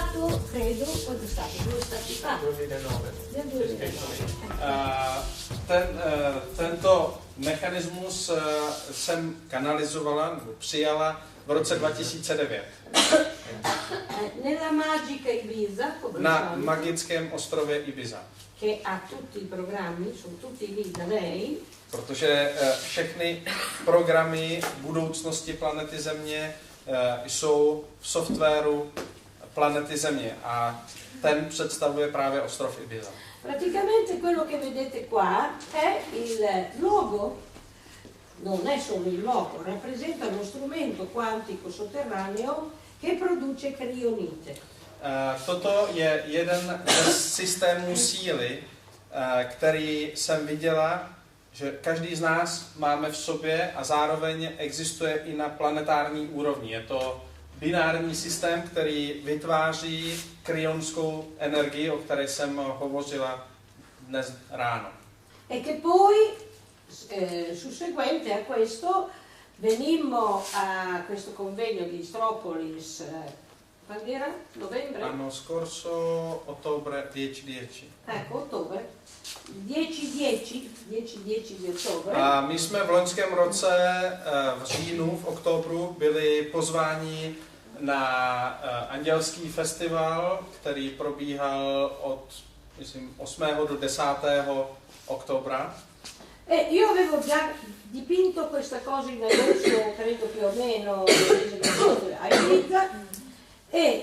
stato, credo, quando è stato? 2 stati fa? 2009. Del 2009. Tento mechanismus jsem kanalizovala, nebo přijala v roce 2009. Nella magica Ibiza, come Na magickém ostrově Ibiza. che ha tutti i programmi, sono tutti lì da lei. Protože všechny programy budoucnosti planety Země jsou v softwaru planety Země a ten představuje právě ostrov Ibiza. Praticamente quello che vedete qua è il logo, non è solo il logo, rappresenta uno strumento quantico sotterraneo che produce crionite. Toto je jeden ze systémů síly, který jsem viděla, že každý z nás máme v sobě a zároveň existuje i na planetární úrovni. Je to binární systém, který vytváří kryonskou energii, o které jsem hovořila dnes ráno. E che poi, susseguente a questo, venimmo a questo convegno di Istropolis, quando era? Novembre? L'anno scorso, ottobre 10-10. Ecco, ottobre. 10-10 di ottobre. A my jsme v loňském roce v říjnu, v oktobru byli pozváni na andělský festival, který probíhal od, myslím, 8. do 10. oktobra. E io avevo già dipinto questa cosa in agosto, credo più o meno, a Ibiza, e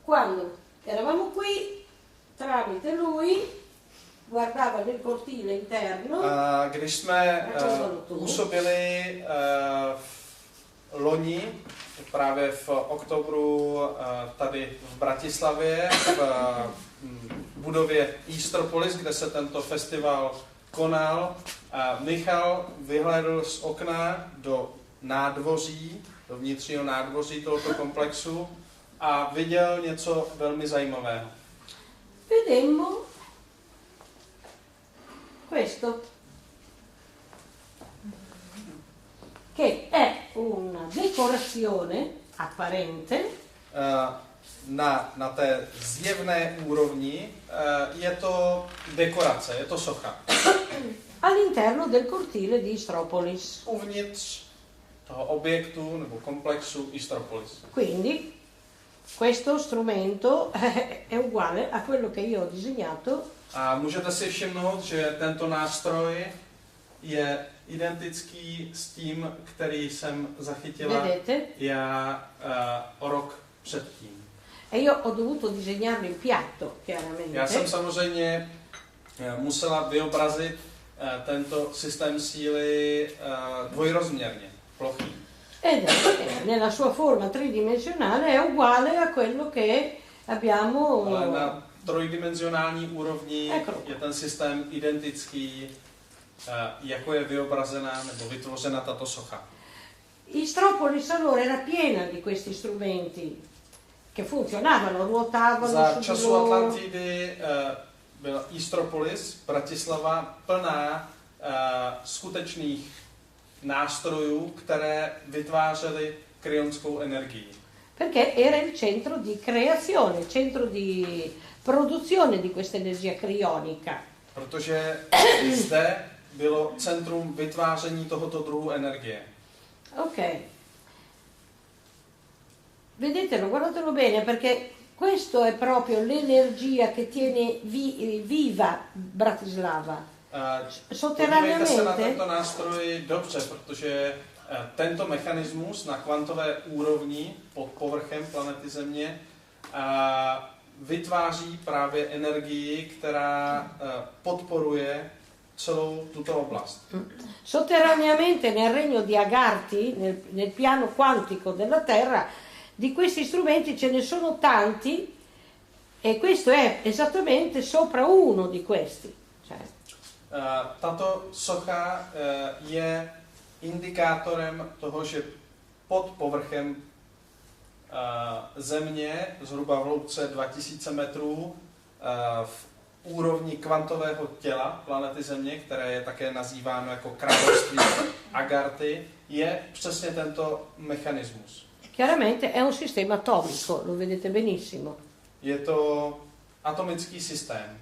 quando eravamo qui, tramite lui, guardava nel cortile interno. Když jsme působili v loni, právě v oktobru tady v Bratislavě, v budově Istropolis, kde se tento festival konal, Michal vyhlédl z okna do nádvoří, do vnitřního nádvoří tohoto komplexu a viděl něco velmi zajímavého. Vedemmo questo, che è una decorazione apparente na té zjevné úrovni je to dekorace, je to socha. all'interno del cortile di Istropolis. Uvnitř toho objektu nebo komplexu Istropolis. Quindi questo strumento è uguale a quello che io ho disegnato. A můžete si všimnout, že tento nástroj je identický s tím, který jsem zachytila já o rok předtím. E io ho dovuto disegnarlo in piatto, chiaramente. Já jsem samozřejmě musela vyobrazit tento systém síly dvojrozměrně, plochý. Ed è nella sua forma tridimensionale è uguale a quello che abbiamo. Ale na trojdimenzionální úrovni je ten systém identický, jako je vyobrazená nebo vytvořena tato socha. Istropolis allora era piena di questi strumenti che funzionavano, ruotavano Za su času Atlantidy byla Istropolis, Bratislava, plná skutečných nástrojů, které vytvářely kryonskou energii. Perché era il centro di creazione, il centro di produzione di questa energia crionica. Protože zde bylo centrum vytváření tohoto druhu energie. Ok. Vedetelo, guardatelo bene, perché questo è proprio l'energia che tiene viva Bratislava. Podívejte se na tento nástroj dobře, protože tento mechanismus na kvantové úrovni pod povrchem planety Země vytváří právě energii, která podporuje celou tuto oblast. Sotterraneamente nel regno di Agartha, nel piano quantico della Terra, di questi strumenti ce ne sono tanti e questo è esattamente sopra uno di questi. Tato socha je indikátorem toho, že pod povrchem Země, zhruba v hloubce 2000 metrů, v úrovni kvantového těla planety Země, které je také nazýváno jako království Agarthy, je přesně tento mechanismus. Chiaramente è un sistema atomico, lo vedete benissimo. je to atomický systém.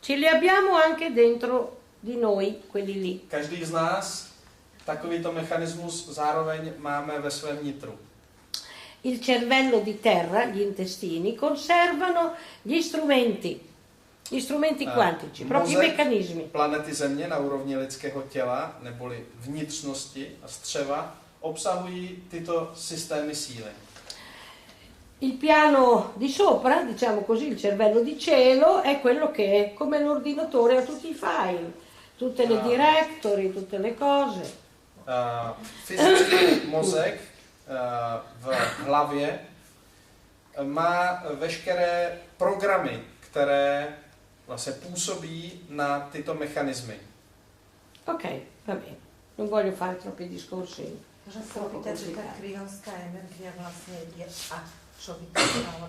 Ce li abbiamo anche dentro di noi, quelli lì. Každý z nás takovýto mechanismus zároveň máme ve svém nitru. Il cervello di terra, gli intestini, conservano gli strumenti quantici, proprio i Mozek meccanismi. planety Země na úrovni lidského těla, neboli vnitřnosti a střeva, obsahují tyto systémy síly. Il piano di sopra, diciamo così, il cervello di cielo, è quello che è come l'ordinatore a tutti i file, tutte le directory, tutte le cose. Fyzický mozek v hlavě má veškeré programy, které vlastně působí na tyto mechanismy. Ok, va bene, non voglio fare troppi discorsi. Môžem sa opýtať, že tá kryonská energia vlastne je a čo vykonala?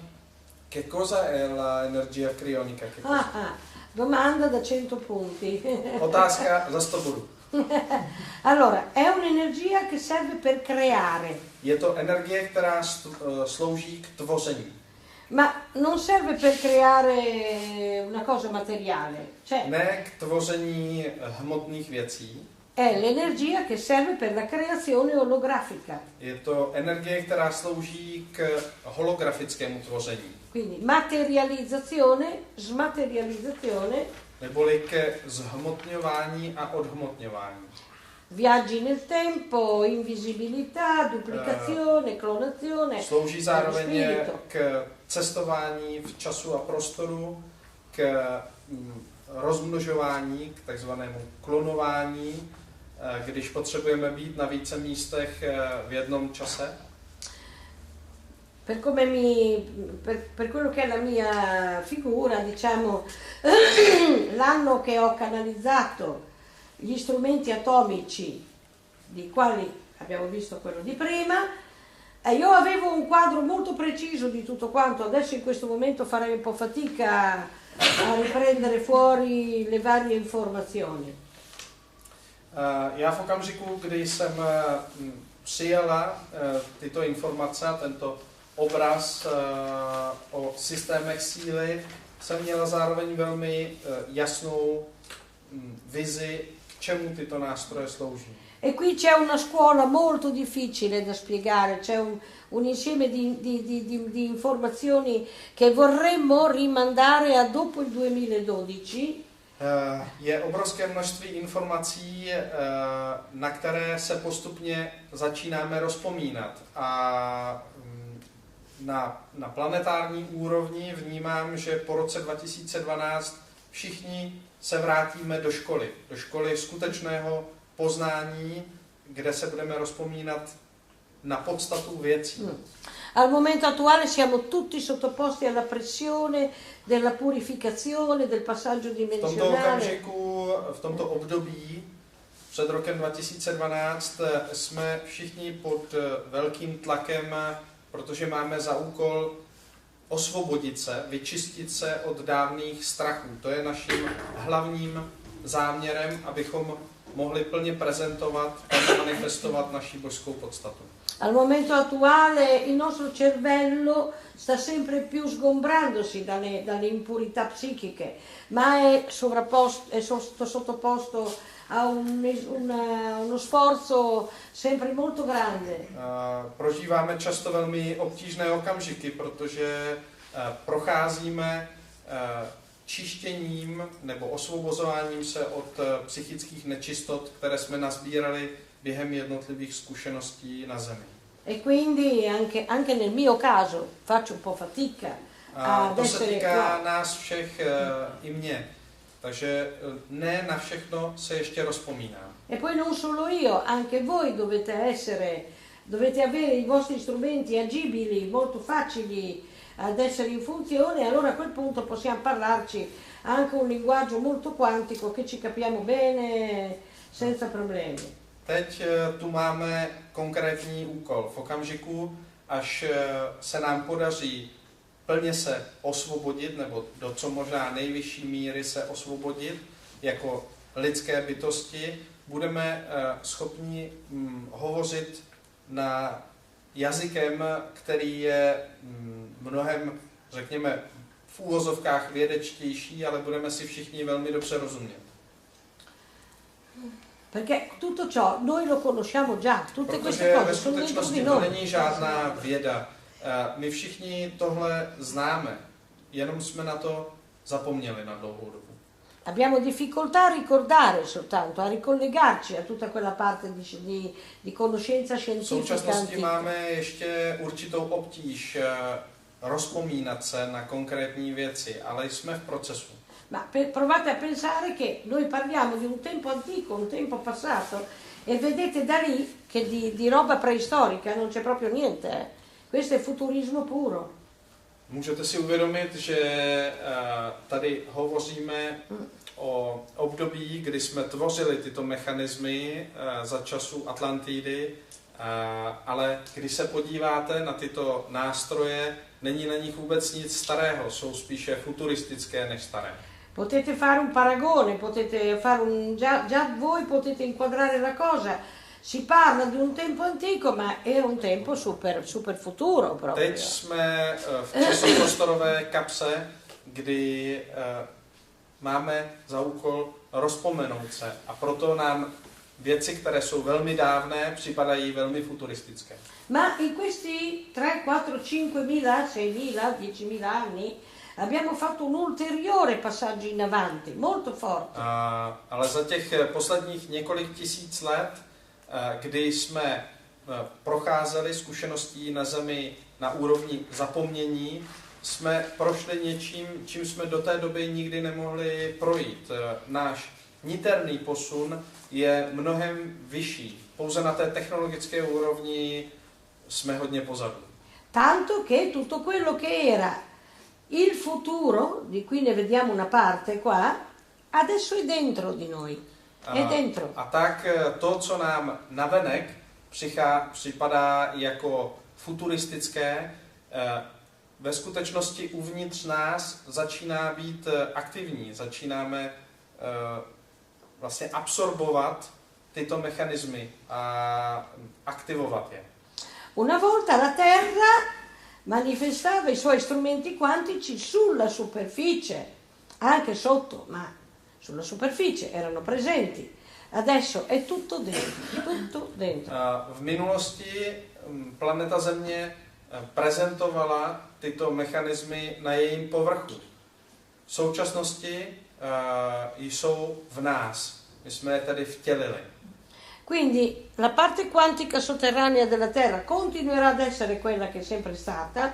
Che cosa è l'energia crionica? Che cosa? Domanda da 100 punti. Otázka za 100 bodů. Allora, è un'energia che serve per creare, Je to energie, která slouží k tvoření. ma non serve per creare una cosa materiale. Cioè, Ne k tvoření hmotných věcí. è l'energia che serve per la creazione olografica. Je to energie, která slouží k holografickému tvoření. Quindi materializzazione, smaterializzazione, Neboli ke zhmotňování a odhmotňování. viaggi nel tempo, invisibilità, duplicazione, clonazione. Slouží zároveň spirito. k cestování v času a prostoru, k rozmnožování, k takzvanému klonování, když potřebujeme být na více místech v jednom čase. Per quello che è la mia figura, diciamo, l'anno che ho canalizzato gli strumenti atomici, di quali abbiamo visto quello di prima, io avevo un quadro molto preciso di tutto quanto. Adesso in questo momento farei un po' fatica a riprendere fuori le varie informazioni. Já v okamžiku, kdy jsem přijala tyto informace, tento obraz o systémech síly, jsem měla zároveň velmi jasnou vizi, k čemu tyto nástroje slouží. E qui c'è una scuola molto difficile da spiegare, c'è un insieme di informazioni che vorremmo rimandare a dopo il 2012. Je obrovské množství informací, na které se postupně začínáme rozpomínat. A na planetární úrovni vnímám, že po roce 2012 všichni se vrátíme do školy skutečného poznání, kde se budeme rozpomínat na podstatu věcí. Al momento attuale siamo tutti sottoposti alla pressione della purificazione, del passaggio V tomto dimensionale. okamžiku, v tomto období, před rokem 2012, jsme všichni pod velkým tlakem, protože máme za úkol osvobodit se, vyčistit se od dávných strachů. To je naším hlavním záměrem, abychom mohli plně prezentovat a manifestovat naši božskou podstatu. Al momento attuale il nostro cervello sta sempre più sgombrandosi dalle impurità psichiche, ma è sottoposto a uno sforzo sempre molto grande. Prožíváme často velmi obtížné okamžiky, protože procházíme čištěním nebo osvobozováním se od psychických nečistot, které jsme nazbírali během jednotlivých zkušeností na Zemi. E quindi anche nel mio caso faccio un po' fatica ad To se essere týká qua. nás všech i mě. Takže ne na všechno se ještě rozpomínám. E poi non solo io, anche voi dovete avere i vostri strumenti agibili, molto facili ad essere in funzione, e allora a quel punto possiamo parlarci anche un linguaggio molto quantico che ci capiamo bene senza problemi. Teď tu máme konkrétní úkol. V okamžiku, až se nám podaří plně se osvobodit, nebo do co možná nejvyšší míry se osvobodit jako lidské bytosti, budeme schopni hovořit na jazykem, který je mnohem, řekněme, v úvozovkách vědečtější, ale budeme si všichni velmi dobře rozumět. Perché tutto ciò noi lo conosciamo già, tutte queste Protože ve cose sono dentro di skutečnosti to noi. není žádná věda. My všichni tohle známe, jenom jsme na to zapomněli na dlouhou dobu. Abbiamo difficoltà a ricordare soltanto, a ricollegarci a tutta quella parte di conoscenza V scientifica současnosti antica. máme ještě určitou obtíž rozpomínat se na konkrétní věci, ale jsme v procesu. Ma provate a pensare che noi parliamo di un tempo antico, un tempo passato, e vedete da lì che di roba preistorica non c'è proprio niente. Questo è futurismo puro. Můžete si uvědomit, že tady hovoříme o období, kdy jsme tvořili tyto mechanismy za času Atlantidy, ale když se podíváte na tyto nástroje, není na nich vůbec nic starého, jsou spíše futuristické než staré. Potete fare un paragone, potete fare già voi potete inquadrare la cosa. Si parla di un tempo antico, ma era un tempo super futuro proprio. Teď jsme v časoprostorové kapse, kdy máme za úkol rozpomenout se a proto nám věci, které jsou velmi dávné, připadají velmi futuristické. Ma in questi 3, 4, 5.000, 6.000, 10.000 anni abbiamo fatto un ulteriore passaggio in avanti, molto forte. Ale za těch posledních několik tisíc let, kdy jsme procházeli zkušeností na Zemi na úrovni zapomnění, jsme prošli něčím, čím jsme do té doby nikdy nemohli projít. Náš niterný posun je mnohem vyšší. Pouze na té technologické úrovni jsme hodně pozadu. Tanto che tutto quello che era il futuro, di cui ne vediamo una parte qua, adesso è dentro di noi. È dentro. A tak to, co nám navenek připadá jako futuristické, ve skutečnosti uvnitř nás začíná být aktivní. Začínáme vlastně absorbovat tyto mechanismy a aktivovat je. Una volta la Terra manifestava i suoi strumenti quantici sulla superficie, anche sotto, ma sulla superficie erano presenti. Adesso è tutto dentro, tutto dentro. V minulosti planeta Země prezentovala tyto mechanismy na jejím povrchu. V současnosti jsou v nás. My jsme je tedy vtělili. Quindi la parte quantica sotterranea della Terra continuerà ad essere quella che è sempre stata,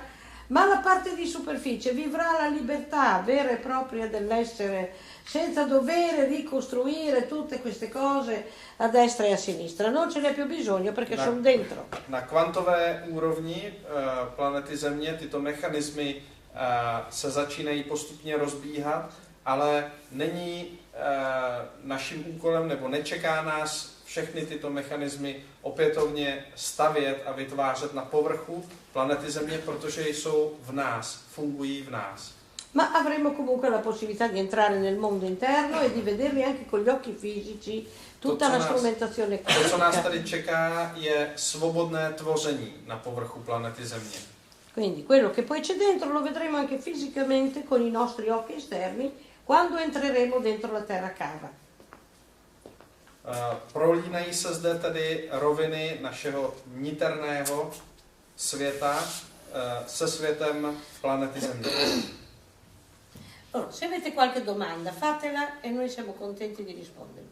ma la parte di superficie vivrà la libertà vera e propria dell'essere senza dover ricostruire tutte queste cose a destra e a sinistra. Non ce n'è più bisogno perché sono dentro. Na kvantové úrovni planety Země tyto mechanismy se začínají postupně rozbíhat, ale není naším úkolem nebo nečeká nás všechny tyto mechanismy opětovně stavět a vytvářet na povrchu planety Země, protože jsou v nás, fungují v nás. Ma avremo comunque la possibilità di entrare nel mondo interno e di vederli anche con gli occhi fisici, tutta la strumentazione To, co nás quantica. tady čeká, je svobodné tvoření na povrchu planety Země. Quindi quello che poi c'è dentro lo vedremo anche fisicamente con i nostri occhi esterni quando entreremo dentro la terra cava. Prolínají se zde tedy roviny našeho niterného světa se světem planety Země. Allora, se avete qualche domanda, fatela e noi siamo contenti di rispondere.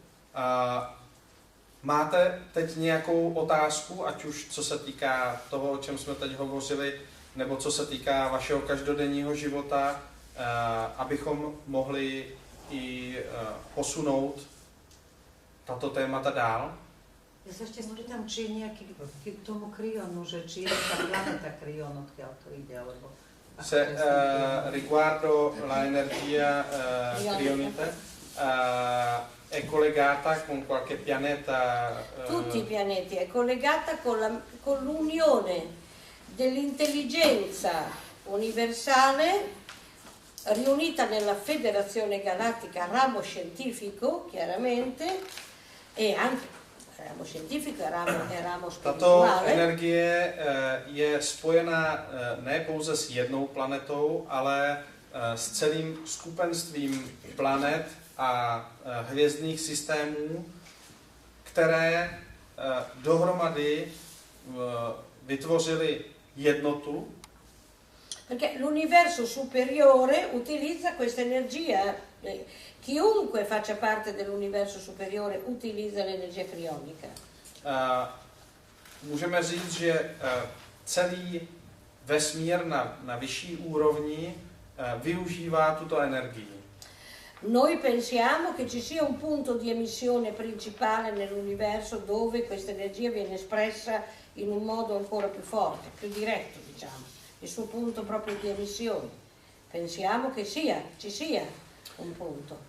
Máte teď nějakou otázku, ať už co se týká toho, o čem jsme teď hovořili, nebo co se týká vašeho každodenního života, abychom mohli i posunout tato témata dál? Ja sa ešte spýtam, či je nejaký k tomu kryonu, že či je tá planeta kryon, odkiaľ to ide, alebo... Se riguardo la energia crionite è collegata con qualche pianeta? Tutti i pianeti, è collegata con l'unione dell'intelligenza universale riunita nella Federazione Galattica, ramo scientifico, chiaramente, e anche ramo scientifico e ramo Tato spirituale. energie je spojena ne pouze s jednou planetou, ale s celým skupenstvím planet a hvězdných systémů, které dohromady vytvořily jednotu. Perché l'universo superiore utilizza questa energia. Chiunque faccia parte dell'universo superiore utilizza l'energia crionica. Můžeme říct, že celý vesmír na vyšší úrovni využívá tuto energii. Noi pensiamo che ci sia un punto di emissione principale nell'universo dove questa energia viene espressa in un modo ancora più forte, più diretto, diciamo, il suo punto proprio di emissione. Pensiamo che ci sia un punto.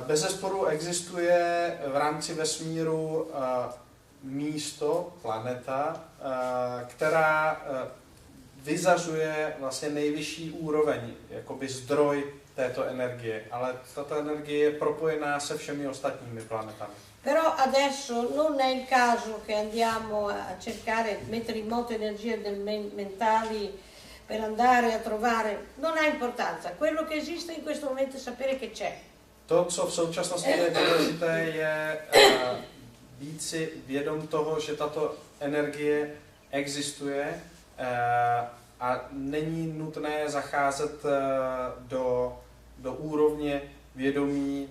Bezesporu existuje v rámci vesmíru místo, planeta, která vyzařuje vlastně nejvyšší úroveň, jakoby zdroj této energie, ale tato energie je propojená se všemi ostatními planetami. Però adesso non è il caso che andiamo a cercare, mettere in moto energie mentali per andare a trovare, non ha importanza, quello che esiste in questo momento è sapere che c'è. To, co v současnosti je důležité, je být si vědom toho, že tato energie existuje a není nutné zacházet do úrovně vědomí,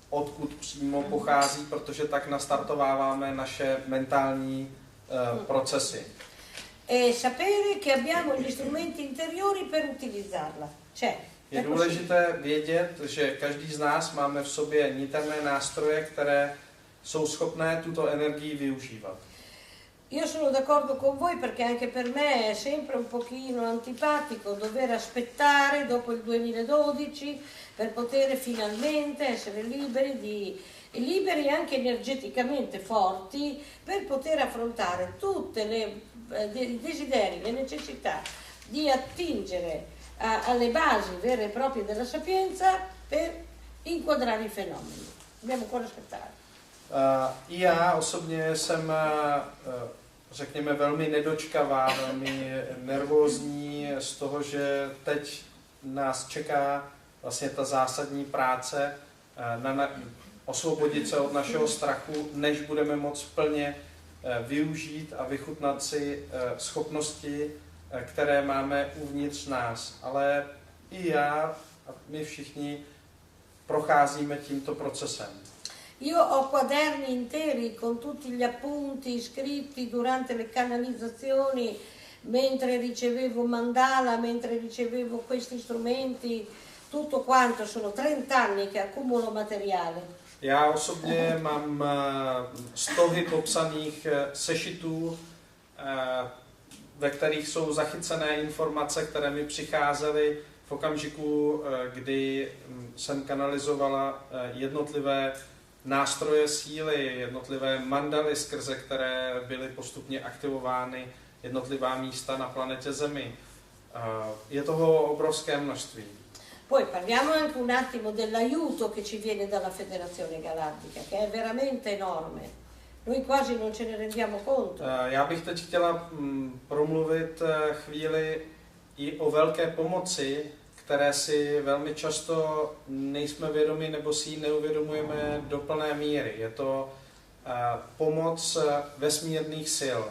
odkud přímo pochází, protože tak nastartováváme naše mentální procesy. E sapere che abbiamo gli strumenti interiori per utilizzarla. C'è. Je důležité vědět, že každý z nás máme v sobě niterné nástroje, které jsou schopné tuto energii využívat. Io sono d'accordo con voi perché anche per me è sempre un pochino antipatico dover aspettare dopo il 2012 per poter finalmente essere liberi anche energeticamente forti per poter affrontare tutte i desideri, le necessità di attingere alle basi vere e proprie della sapienza per inquadrare i fenomeni. Dobbiamo ancora aspettare. I já osobně jsem, řekněme, velmi nedočkavá, velmi nervózní z toho, že teď nás čeká vlastně ta zásadní práce osvobodit se od našeho strachu, než budeme moct plně využít a vychutnat si schopnosti, které máme uvnitř nás. Ale i já a my všichni procházíme tímto procesem. Io ho quaderni interi con tutti gli appunti scritti durante le canalizzazioni, mentre ricevevo mandala, mentre ricevevo questi strumenti, tutto quanto, sono 30 anni che accumulo materiale. Já osobně mám stohy popsaných sešitů, ve kterých jsou zachycené informace, které mi přicházely v okamžiku, kdy jsem kanalizovala jednotlivé nástroje síly, jednotlivé mandaly, skrze které byly postupně aktivovány jednotlivá místa na planetě Zemi. Je toho obrovské množství. Poi parliamo anche un attimo dell'aiuto che ci viene dalla Federazione Galattica, che è veramente enorme. Noi quasi non ce ne rendiamo conto. Já bych teď chtěla promluvit chvíli i o velké pomoci, které si velmi často nejsme vědomi nebo si ji neuvědomujeme do plné míry. Je to pomoc vesmírných sil,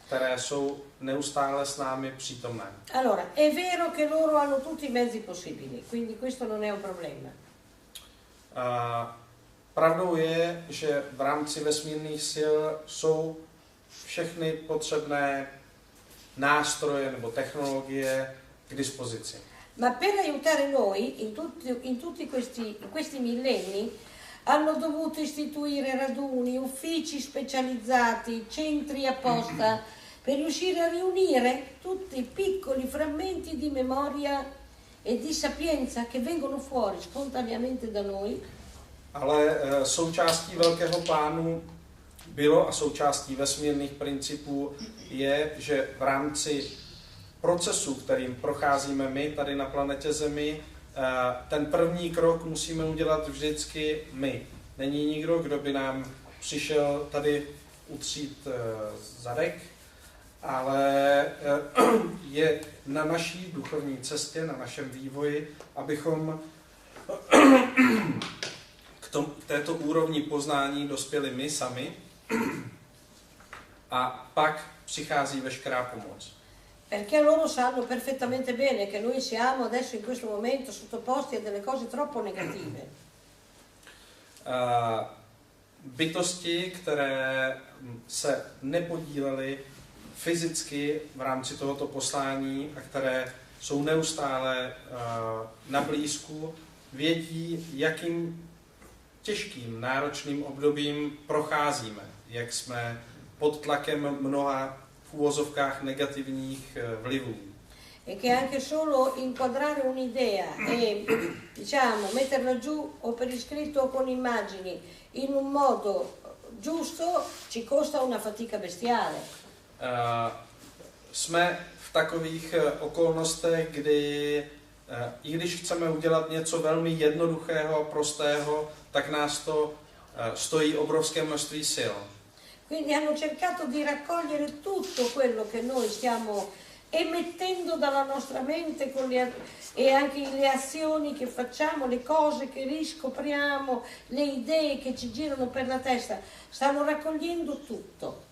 které jsou neustále s námi přítomné. Allora, è vero che loro hanno tutti i mezzi possibili, quindi questo non è un problema. Pravdou je, že v rámci vesmírných sil jsou všechny potřebné nástroje nebo technologie k dispozici. Ma per aiutare noi in tutti questi millenni hanno dovuto istituire raduni, uffici specializzati, centri apposta per riuscire a riunire tutti i piccoli frammenti di memoria e di sapienza che vengono fuori spontaneamente da noi. Ale součástí velkého plánu bylo a součástí vesmírných principů je, že v rámci procesu, kterým procházíme my tady na planetě Zemi, ten první krok musíme udělat vždycky my. Není nikdo, kdo by nám přišel tady utřít zadek, ale je na naší duchovní cestě, na našem vývoji, abychom k této úrovni poznání dospěli my sami a pak přichází veškerá pomoc. Perché loro sanno perfettamente bene che noi siamo adesso in questo momento sottoposti a delle cose troppo negative. Bytosti, které se nepodílely fyzicky v rámci tohoto poslání a které jsou neustále na blízku, vědí, jakým těžkým, náročným obdobím procházíme, jak jsme pod tlakem mnoha v úvozovkách negativních vlivů. E che anche solo inquadrare un'idea e diciamo metterla giù o per iscritto o con immagini in un modo giusto ci costa una fatica bestiale. Jsme v takových okolnostech, kdy i když chceme udělat něco velmi jednoduchého, prostého, tak nás to stojí obrovské množství sil. Quindi hanno cercato di raccogliere tutto quello che noi stiamo emettendo dalla nostra mente con e anche le azioni che facciamo, le cose che riscopriamo, le idee che ci girano per la testa, stanno raccogliendo tutto.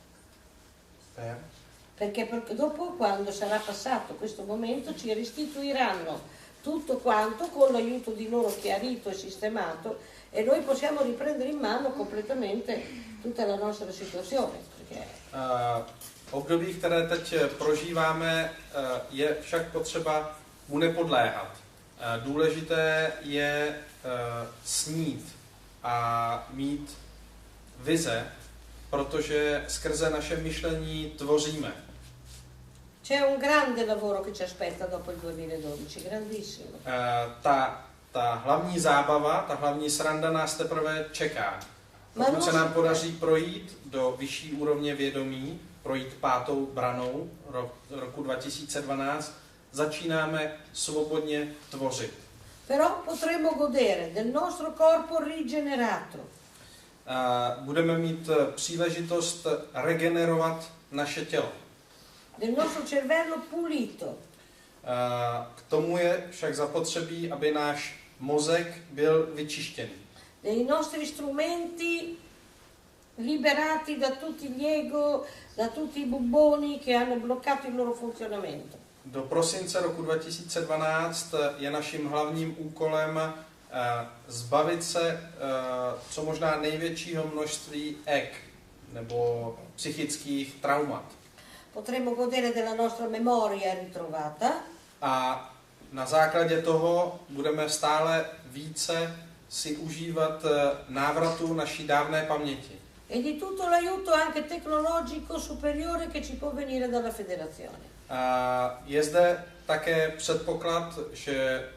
Perché dopo, quando sarà passato questo momento, ci restituiranno tutto quanto con l'aiuto di loro chiarito e sistemato e noi possiamo riprendere in mano completamente tutta la nostra situazione. Perché... Období, které teď prožíváme, je však potřeba mu nepodléhat. Důležité je snít a mít vize, protože skrze naše myšlení tvoříme. C'è un grande lavoro che ci aspetta dopo il 2012, grandissimo. Ta hlavní zábava, ta hlavní sranda nás teprve čeká. Pokud se nám podaří projít do vyšší úrovně vědomí, projít 5. branou roku 2012, začínáme svobodně tvořit. Però potremo godere del nostro corpo rigenerato. Budeme mít příležitost regenerovat naše tělo. Del nostro cervello pulito. K tomu je však zapotřebí, aby náš mozek byl vyčištěný. Dei nostri strumenti liberati da tutti gli ego, da tutti i bubboni che hanno bloccato il loro funzionamento. Do prosince roku 2012 je naším hlavním úkolem zbavit se co možná největšího množství nebo psychických traumat. Potremmo godere della nostra memoria ritrovata. A na základě toho budeme stále více si užívat návratu naší dávné paměti. E di tutto l'aiuto anche tecnologico superiore che ci può venire dalla federazione. Je zde také předpoklad, že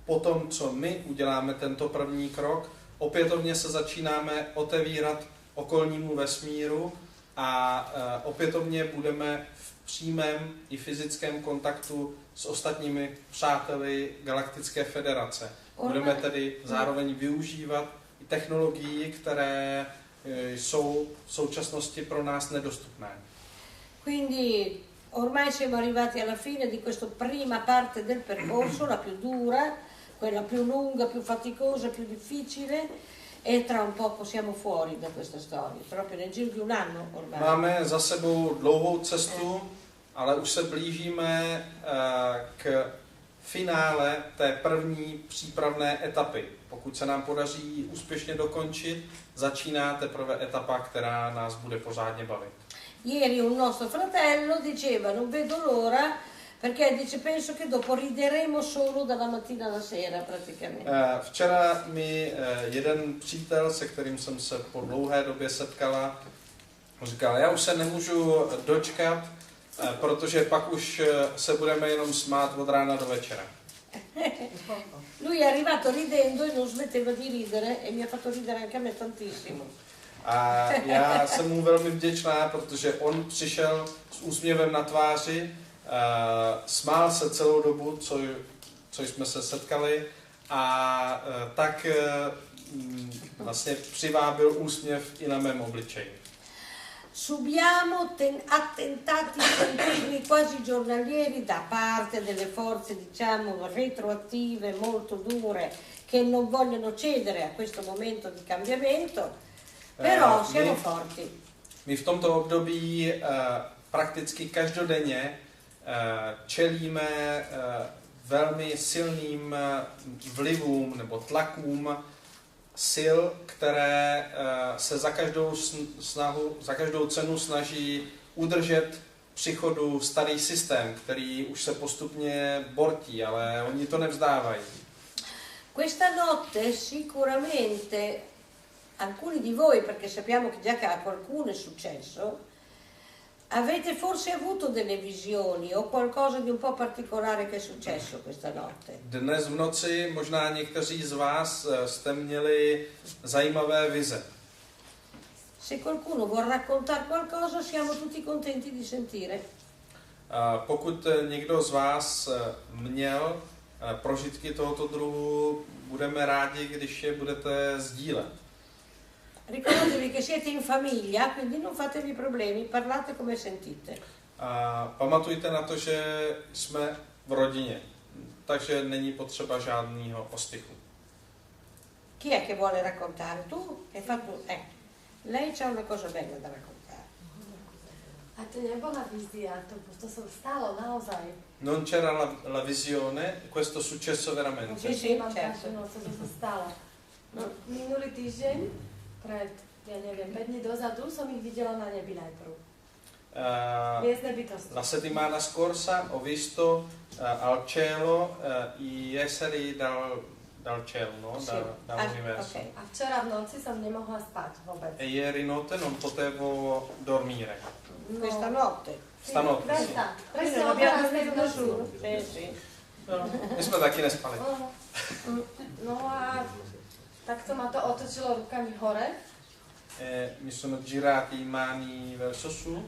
po tom, co my uděláme tento první krok, opětovně se začínáme otevírat okolnímu vesmíru a opětovně budeme v přímém i fyzickém kontaktu s ostatními přáteli Galaktické federace. Budeme tedy zároveň využívat i technologií, které jsou v současnosti pro nás nedostupné. Quindi ormai siamo arrivati alla fine di questa prima parte del percorso, la più dura, quella più lunga, più faticosa, più difficile e tra un poco siamo fuori da questa storia, proprio nel giro di un anno ormai. Máme za sebou dlouhou cestu, ale už se blížíme k finále té první přípravné etapy. Pokud se nám podaří úspěšně dokončit, začíná teprve etapa, která nás bude pořádně bavit. Ieri un nostro fratello diceva non vedo l'ora perché dice penso che dopo rideremo solo dalla mattina alla sera praticamente. Včera mi jeden přítel, se kterým jsem se po dlouhé době setkala, říkal, já už se nemůžu dočkat, protože pak už se budeme jenom smát od rána do večera. Lui è arrivato ridendo e non smetteva di ridere e mi ha fatto ridere anche a me tantissimo. A já jsem mu velmi vděčná, protože on přišel s úsměvem na tváři, smál se celou dobu, co jsme se setkali a tak vlastně přivábil úsměv i na mém obličeji. subiamo attentati continui quasi giornalieri da parte delle forze, diciamo, retroattive molto dure che non vogliono cedere a questo momento di cambiamento, però siamo forti. My v tomto období prakticky každodenně čelíme velmi silným vlivům nebo tlakům sil, které se za každou cenu snaží udržet při chodu starý systém, který už se postupně bortí, ale oni to nevzdávají. Questa notte sicuramente alcuni di voi, perché sappiamo che già che a qualcuno è successo, avete forse avuto delle visioni o qualcosa di un po' particolare che è successo questa notte. Dnes v noci možná někteří z vás jste měli zajímavé vize. Se qualcuno vuol raccontare qualcosa, siamo tutti contenti di sentire. Pokud někdo z vás měl prožitky tohoto druhu, budeme rádi, když je budete sdílet. Ricordatevi che siete in famiglia, quindi non fatevi problemi, parlate come sentite. Pamatujte na to, že jsme v rodině, takže není potřeba žádného ostychu. Chi è che vuole raccontare? Tu hai fatto... lei c'ha una cosa bella da raccontare. A to nebola vízia, to sa stalo naozaj. Non c'era la visione, questo è successo veramente. Sì, sì, Mám certo. takú noc, to sa stalo. No, minulý týždeň, pred, ja neviem, 5 dní dozadu, som ich videla na nebi najprv. Hviezdne bytosti. La settimana scorsa ho visto al cielo i esseri dal cielo, no? Sì. Dall'universo. Ok. A včera v noci som nemohla spať vôbec. E ieri notte non potevo dormire. No. Questa notte. Stanotte, sì. Quindi Presne non o abbiamo 12. dormito nessuno. noci. Sì, sì. No, my jsme taky nespali. No a takto ma to otočilo rukami hore. Mi sono girati i mani verso su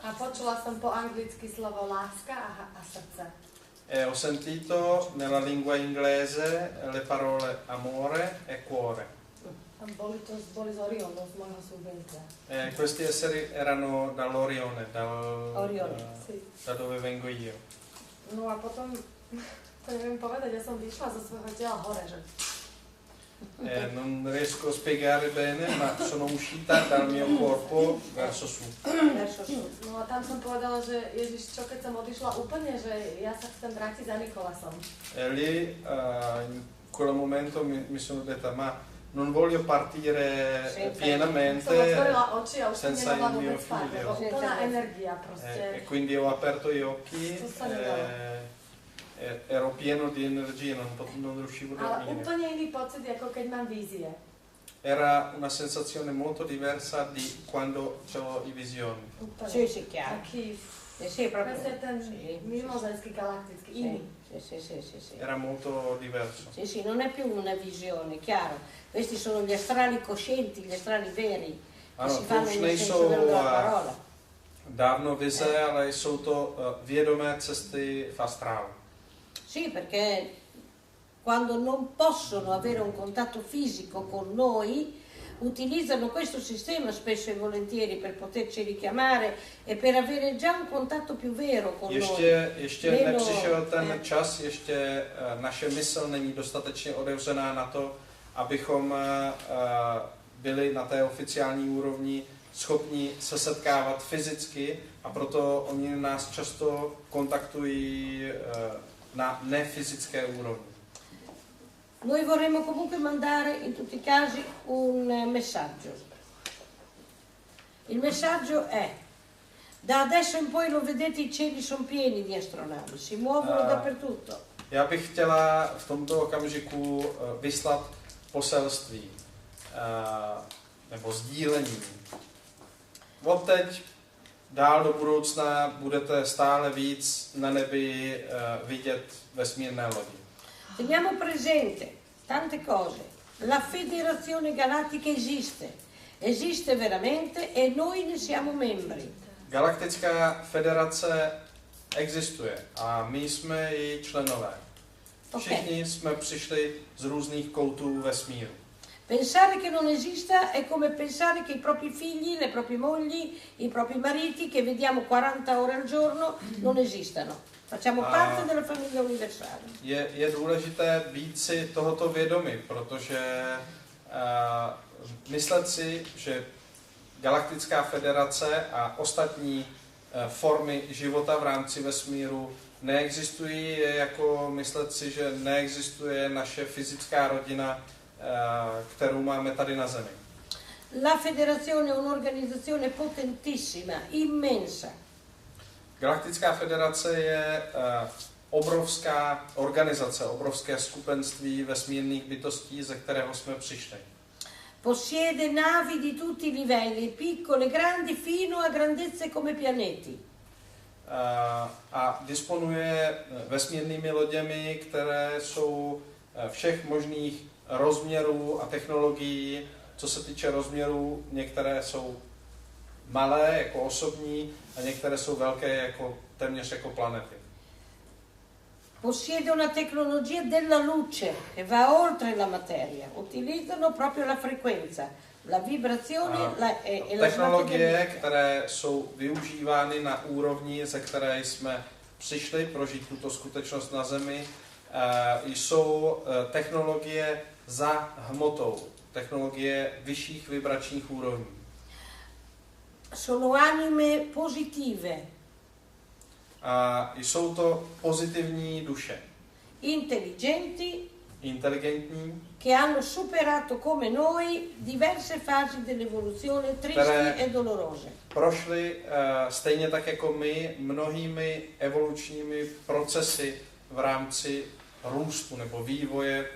A počula som po anglicky slovo láska a srdce. e ho sentito nella lingua inglese le parole amore e cuore. Tam boli z Orionu, z môjho súbenca. Questi esseri erano dall'Orione, Orione, sì. da dove vengo io. No a potom, to neviem povedať, ja som vyšla zo svojho tela hore, že Non riesco a spiegare bene, ma sono uscita dal mio corpo verso su. Verso su. no a tam som povedala, že Ježiš, čo keď som odišla úplne, že ja sa chcem vrátiť za Nikolasom. E lì, in quel momento, mi sono detta, ma non voglio partire Senza- pienamente Som otvorila oči a už som senza nemohla il mio vôbec spať, figlio. lebo úplná Senza- energia proste. E quindi ho aperto gli occhi, To sa nedalo. ero pieno di energia, non riuscivo a Ale dormire. úplne iný pocit, ako keď mám vízie. Era una sensazione molto diversa di quando ho i visioni. Úplne. Sì, sì, chiaro. Taký, Sì, proprio. presne ten Sì, mimozemský, galaktický, sì, iný. sì. Era molto diverso. Sì, sì, non è più una visione, chiaro. Questi sono gli astrali coscienti, gli astrali veri, che Ano, si to fanno už nel senso nejsou vero della parola. dávno vize, ale jsou to vědomé cesty v astrálu. Sì, perché quando non possono avere un contatto fisico con noi, utilizzano questo sistema spesso e volentieri per poterci richiamare e per avere già un contatto più vero con noi. Ještě Mimo- nepřišel ten čas, ještě naše mysl není dostatečně otevřená na to, abychom byli na té oficiální úrovni schopni se setkávat fyzicky, a proto oni nás často kontaktují na nefyzické úrovni. Noi vorremmo comunque mandare in tutti i casi un messaggio. Il messaggio è: da adesso in poi lo vedete, i cieli sono pieni di astronavi, si muovono dappertutto. Já bych chtěla v tomto okamžiku vyslat poselství nebo sdílení. Odteď dál do budoucna budete stále víc na nebi vidět vesmírné lodi. Teniamo presente tante cose. La federazione galattica esiste veramente e noi ne siamo membri. Galaktická federace existuje a my jsme její členové. Všichni jsme přišli z různých koutů vesmíru. Pensare che non esista è come pensare che i propri figli, le proprie mogli, i propri mariti che vediamo 40 ore al giorno non esistano. Facciamo parte della famiglia universale. Je důležité být si tohoto vědomi, protože myslet si, že Galaktická federace a ostatní formy života v rámci vesmíru neexistují, je jako myslet si, že neexistuje naše fyzická rodina, kterou máme tady na Zemi. La federazione è un'organizzazione potentissima, immensa. Galaktická federace je obrovská organizace, obrovské skupenství vesmírných bytostí, ze kterého jsme přišli. Possiede navi di tutti i livelli, piccole, grandi, fino a grandezze come pianeti. A disponuje vesmírnými loděmi, které jsou všech možných rozměrů a technologií. Co se týče rozměrů, některé jsou malé, jako osobní, a některé jsou velké, jako téměř jako planety. Possiede una tecnologia della luce che va oltre la materia. Utilizzano proprio la frequenza, la vibrazione e la technologie, které jsou využívány na úrovni, ze které jsme přišli prožít tuto skutečnost na Zemi, jsou technologie za hmotou, technologie vyšších vibračních úrovní. Sono anime positive. A jsou to pozitivní duše. Inteligentní, che hanno superato come noi diverse fasi dell'evoluzione tristi e dolorose. Prošli stejně tak jako my mnohými evolučními procesy v rámci růstu nebo vývoje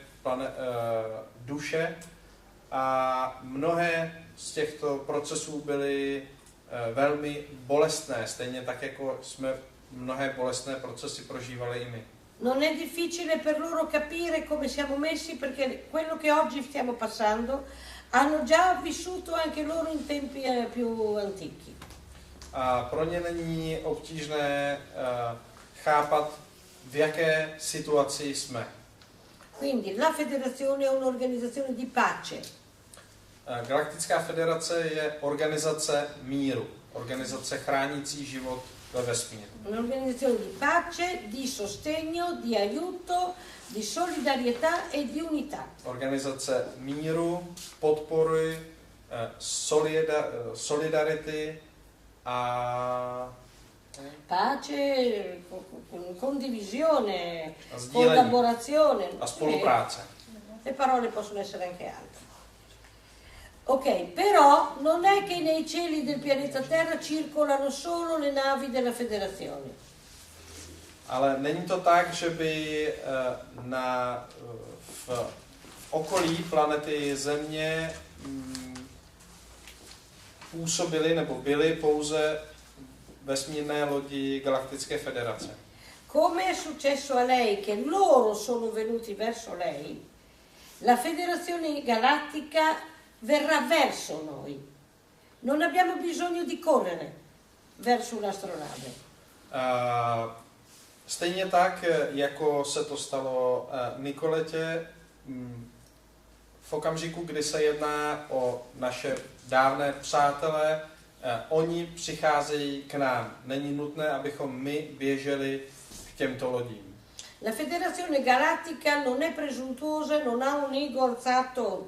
duše a mnohé z těchto procesů byly velmi bolestné, stejně tak jako jsme mnohé bolestné procesy prožívali i my. Non è difficile per loro capire come siamo messi perché quello che oggi stiamo passando hanno già vissuto anche loro in tempi più antichi. A pro ně není obtížné chápat, v jaké situaci jsme. Quindi la federazione è un'organizzazione di pace. Galaktická federace je organizace míru, organizace chránící život ve vesmíru. Un'organizzazione di pace, di sostegno, di aiuto, di solidarietà e di unità. Organizace míru, podpory, solidarity a pace, condivisione, collaborazione. A spolupráce. Le parole possono essere anche altre. Ok, però non è che nei cieli del pianeta Terra circolano solo le navi della Federazione. Ale není to tak, že by v okolí planety Země působily nebo byly pouze vesmírné lodi Galaktické federace. Come è successo a lei che loro sono venuti verso lei, la Federazione Galattica verrà verso noi. Non abbiamo bisogno di correre verso un'astronave. Stejně tak, jako se to stalo Nikoletě, v okamžiku, kdy se jedná o naše dávné přátelé, oni přicházejí k nám. Není nutné, abychom my běželi k těmto lodím. La Federazione Galattica non è presuntuosa, non ha un ego alzato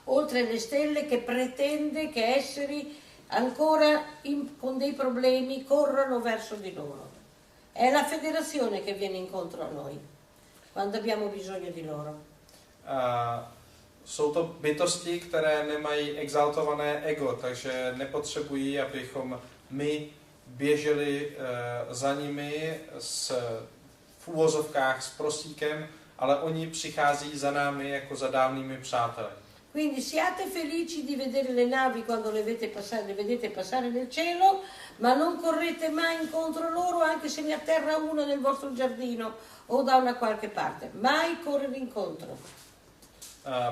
oltre le stelle che pretende che esseri ancora con dei problemi corrano verso di loro. È la federazione che viene incontro a noi quando abbiamo bisogno di loro. Jsou to bytosti, které nemají exaltované ego, takže nepotřebují, abychom my běželi za nimi v uvozovkách s prosíkem, ale oni přichází za námi jako za dávnými přáteli. Quindi siate felici di vedere le navi quando le vedete passare nel cielo, ma non correte mai incontro loro anche se ne atterra una nel vostro giardino o da una qualche parte. Mai correre incontro.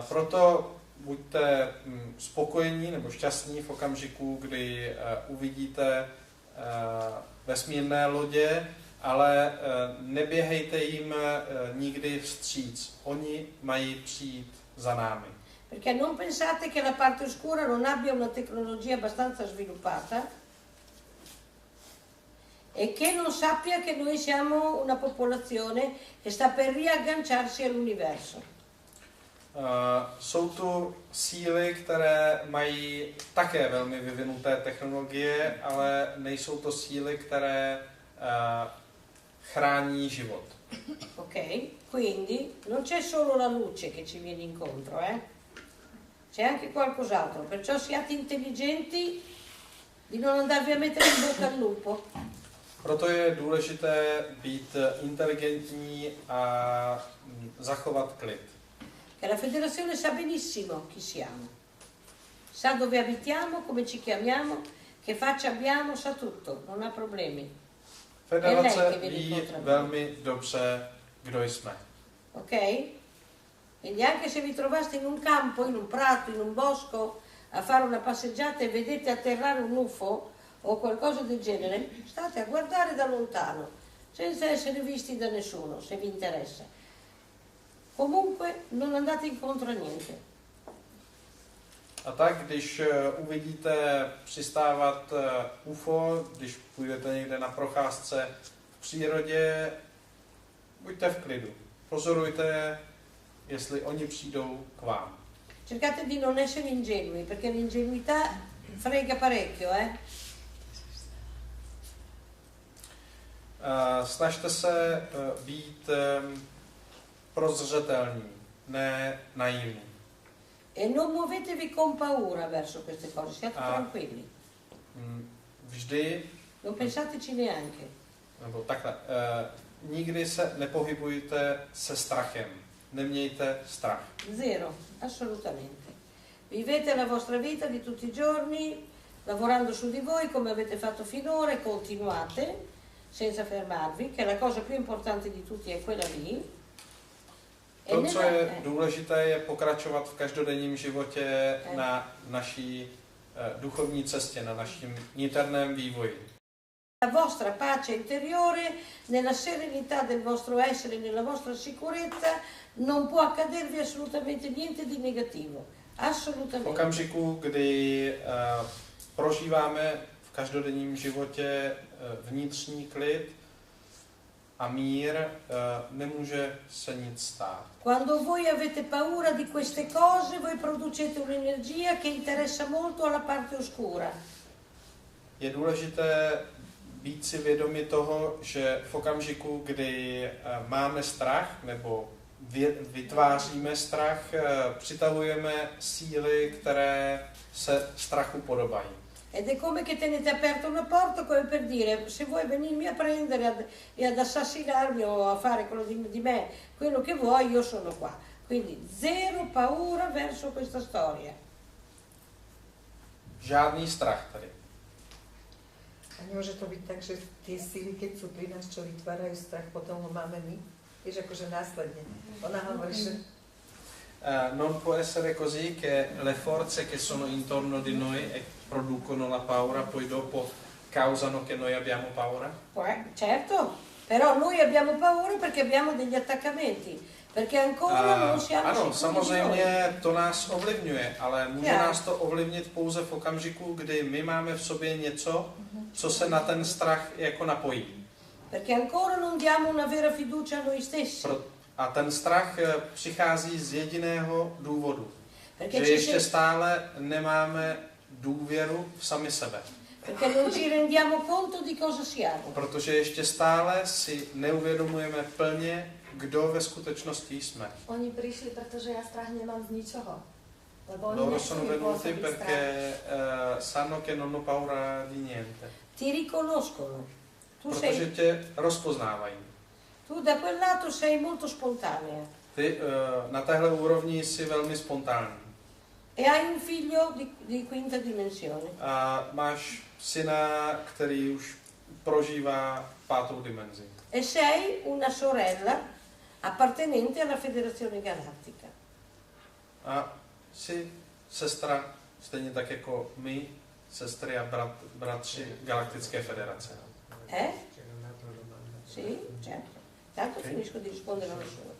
Proto buďte spokojení nebo šťastní v okamžiku, kdy uvidíte vesmírné lodě, ale neběhejte jim nikdy vstříc. Oni mají přijít za námi. Perché non pensate che la parte oscura non abbia una tecnologia abbastanza sviluppata e che non sappia che noi siamo una popolazione che sta per riagganciarsi all'universo. Jsou tu síly, které mají také velmi vyvinuté technologie, ale nejsou to síly, které chrání život. Ok? Quindi non c'è solo la luce che ci viene incontro, c'è anche qualcos'altro. Perciò siate intelligenti di non andarvi a mettere in bocca al lupo. Proto je důležité být inteligentní a zachovat klid. Che la federazione sa benissimo chi siamo, sa dove abitiamo, come ci chiamiamo, che faccia abbiamo, sa tutto, non ha problemi. Federace ví velmi dobře, kdo jsme. Ok? Quindi anche se vi trovaste in un campo, in un prato, in un bosco, a fare una passeggiata e vedete atterrare un UFO o qualcosa del genere, state a guardare da lontano, senza essere visti da nessuno, se vi interessa. Comunque non andate incontro a niente. A tak, když uvidíte přistávat UFO, když půjdete někde na procházce v přírodě, buďte v klidu. Pozorujte, jestli oni přijdou k vám. Cercate di non essere ingenui, perché l'ingenuità frega parecchio, Snažte se být prozřetelní, ne naivní. E non muovetevi con paura verso queste cose, siate tranquilli. Vždy, non pensateci neanche. Nebo takhle, nikdy se nepohybujte se strachem. Nemějte strach. Zero, assolutamente. Vivete la vostra vita di tutti i giorni, lavorando su di voi come avete fatto finora e continuate, senza fermarvi, che la cosa più importante di tutti è quella lì. To, co je důležité, je pokračovat v každodenním životě na naší duchovní cestě, na naším niterném vývoji. La vostra pace interiore, nella serenità del vostro essere, nella vostra sicurezza, non può accadervi assolutamente niente di negativo. Assolutamente. V okamžiku, kdy prožíváme v každodenním životě vnitřní klid a mír, nemůže se nic stát. Quando voi avete paura di queste cose, voi producete un'energia che interessa molto alla parte oscura. Je důležité být si vědomi toho, že v okamžiku, kdy máme strach nebo vytváříme strach, přitahujeme síly, které se strachu podobají. Ed è come che tenete aperta una porta come per dire, se vuoi venirmi a prendere e ad assassinarmi o a fare quello di me, quello che vuoi, io sono qua. Quindi zero paura verso questa storia. Žádný strach tady. A nemôže to byť tak, že tie síly, keď sú pri nás, čo vytvárajú strach, potom ho máme my? Vieš, akože následne. Ona hovorí, že... Non può essere così che le forze che sono intorno di noi e producono la paura, poi dopo causano che noi abbiamo paura? Certo, però noi abbiamo paura perché abbiamo degli attaccamenti, perché ancora non siamo ano, sicuri samozřejmě to nás ovlivňuje, ale může nás to ovlivnit pouze v okamžiku, kdy my máme v sobě něco, co se na ten strach jako napojí. Perché ancora non diamo una vera fiducia a noi stessi. A ten strach přichází z jediného důvodu, že ještě stále nemáme důvěru v sami sebe. Perché non ci rendiamo conto di cosa siamo. Protože ještě stále si neuvědomujeme plně, kdo ve skutečnosti jsme. Oni prišli, pretože ja strach nemám z ničoho. Loro sono venuti perché sanno che non ho paura di niente. Ti riconoscono. Protože tě rozpoznávají. Tu da quel lato sei molto spontanea. Ty na téhle úrovni jsi velmi spontánní. E hai un figlio di quinta dimensione. A máš syna, který už prožívá pátou dimenzi. E sei una sorella appartenente alla Federazione Galattica. A jsi sestra, stejně tak jako my, sestry a bratři Galaktické federace. Sì, certo. Tanto finisco di rispondere alla sua.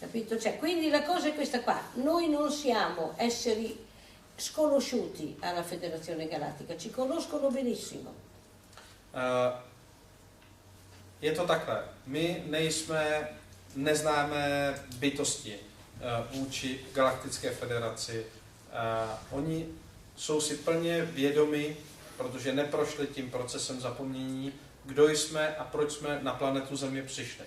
Capito? Cioè, quindi la cosa è questa qua, noi non siamo esseri sconosciuti alla Federazione Galattica, ci conoscono benissimo. Je to takhle. My neznáme bytosti vůči Galaktické federaci. Oni jsou si plně vědomi, protože neprošli tím procesem zapomnění, kdo jsme a proč jsme na planetu Země přišli.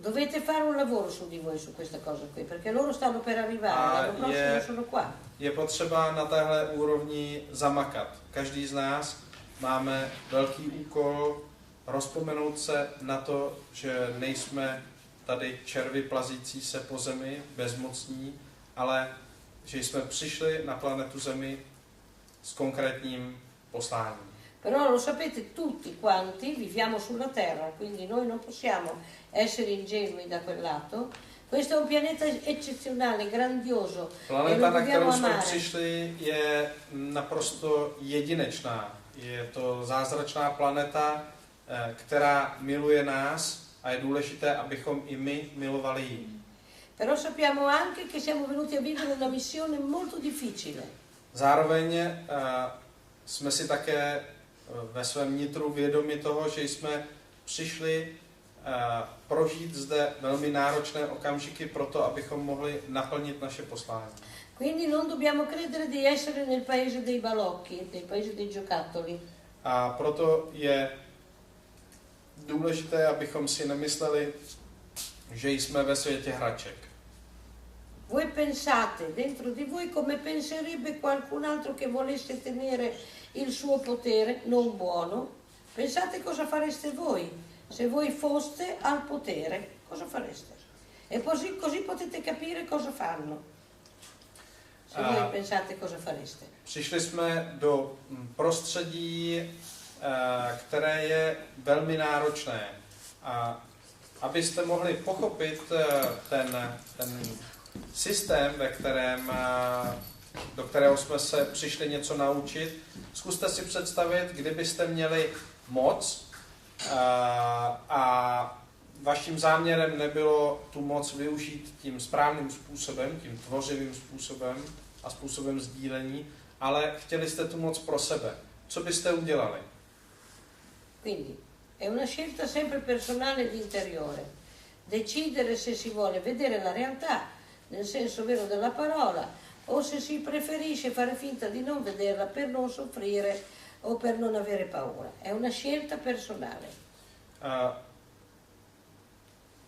Dovete fare un lavoro su di voi su questa cosa qui, perché loro stanno per arrivare, l'anno prossimo sono qua. Je potřeba na téhle úrovni zamakat. Každý z nás máme velký úkol rozpomenout se na to, že nejsme tady červy plazící se po zemi, bezmocní, ale že jsme přišli na planetu Zemi s konkrétním posláním. Però lo sapete tutti quanti, viviamo sulla Terra, quindi noi non possiamo essere ingenui da quel lato. Questo è un pianeta eccezionale, grandioso. Planeta, na kterou jsme přišli, je naprosto jedinečná. Je to zázračná planeta, která miluje nás a je důležité, abychom i my milovali ji. Però sappiamo anche che siamo venuti a vivere una missione molto difficile. Zároveň jsme si také ve svém nitru vědomi toho, že jsme přišli prožít zde velmi náročné okamžiky proto, abychom mohli naplnit naše poslání. Quindi non dobbiamo credere di essere nel paese dei balocchi, nel paese dei giocattoli. A proto je důležité, abychom si nemysleli, že jsme ve světě hraček. Voi pensate dentro di voi come penserebbe qualcun altro che volesse tenere il suo potere, non buono. Pensate cosa fareste voi se voi foste al potere, cosa fareste? E così potete capire cosa fanno. Se voi pensate cosa fareste. Přišli jsme do prostředí, které je velmi náročné. A abyste mohli pochopit ten systém, do kterého jsme se přišli něco naučit, zkuste si představit, kdybyste měli moc a vaším záměrem nebylo tu moc využít tím správným způsobem, tím tvořivým způsobem a způsobem sdílení, ale chtěli jste tu moc pro sebe. Co byste udělali? Quindi è una scelta sempre personale ed interiore. Decidere se si vuole vedere la realtà nel senso vero della parola o se si preferisce fare finta di non vederla per non soffrire o per non avere paura. È una scelta personale.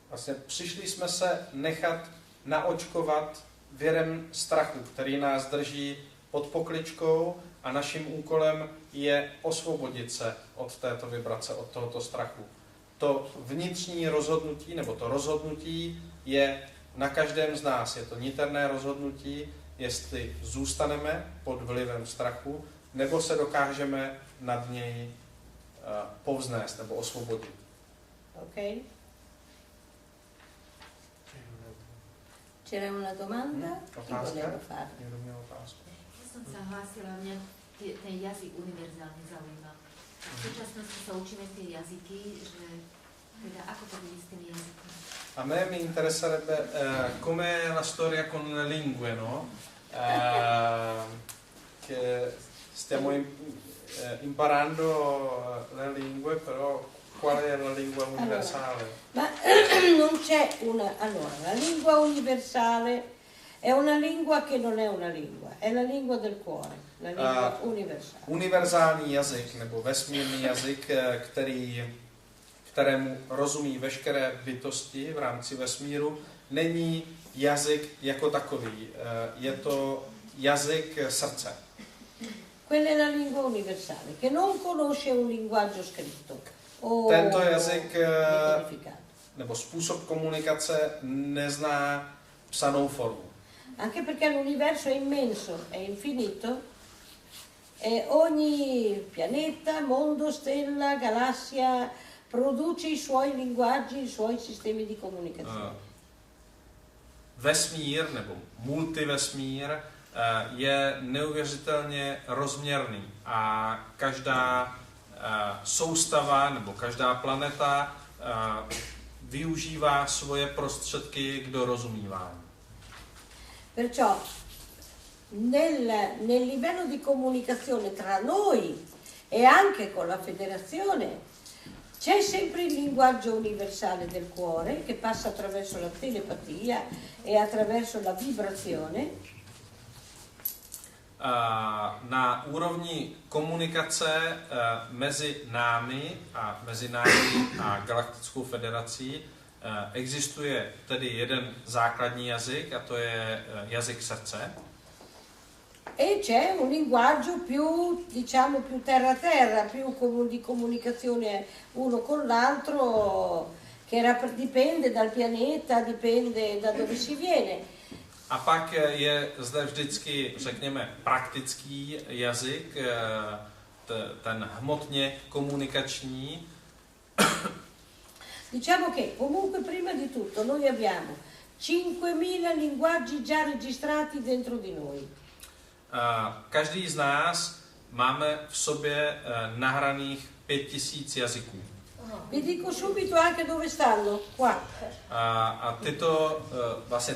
Vlastně přišli jsme se nechat naočkovat virem strachu, který nás drží pod pokličkou a naším úkolem je osvobodit se od této vibrace, od tohoto strachu. To vnitřní rozhodnutí, nebo to rozhodnutí je na každém z nás. Je to niterné rozhodnutí, jestli zůstaneme pod vlivem strachu, nebo se dokážeme nad něj povznést nebo osvobodit. Ok? C'era una domanda? Otázka? Někdo měl otázku? Ja som sa hlásila, mňa ten jazyk univerzálne zaujíma. V súčasnosti sa učíme tie jazyky, že teda ako to bude s tými jazykmi? A me mi interesserebbe come la storia con le lingue, no? Che stiamo imparando le lingue, però qual è la lingua universale? Ma non c'è una... Allora, la lingua universale è una lingua che non è una lingua, è la lingua del cuore, la lingua universale. Univerzální jazyk, nebo vesmírný jazyk, kterému rozumí veškeré bytosti v rámci vesmíru, není jazyk jako takový. Je to jazyk srdce. Quella è la lingua universale, che non conosce un linguaggio scritto. Tento jazyk nebo způsob komunikace nezná psanou formu. Anche perché l'universo è immenso, è infinito, e ogni pianeta, mondo, stella, galassia produce i suoi linguaggi, i suoi sistemi di comunicazione. Vesmír nebo multivesmír je neuvěřitelně rozměrný a každá soustava nebo každá planeta využívá svoje prostředky k dorozumívání. Perciò nel livello di comunicazione tra noi e anche con la federazione c'è sempre il linguaggio universale del cuore che passa attraverso la telepatia e attraverso la vibrazione. Na úrovni komunikace mezi námi a Galaktickou federací existuje tedy jeden základní jazyk a to je jazyk srdce. E c'è un linguaggio più, diciamo, più terra-terra, più di comunicazione uno con l'altro, che dipende dal pianeta, dipende da dove si viene. A pak je zde vždycky, řekněme, praktický jazyk, ten hmotně komunikační. Diciamo che comunque prima di tutto noi abbiamo 5.000 linguaggi già registrati dentro di noi. Každý z nás máme v sobě nahraných 5,000 jazyků. Vi dico subito anche dove stanno, qua. A tyto vlastně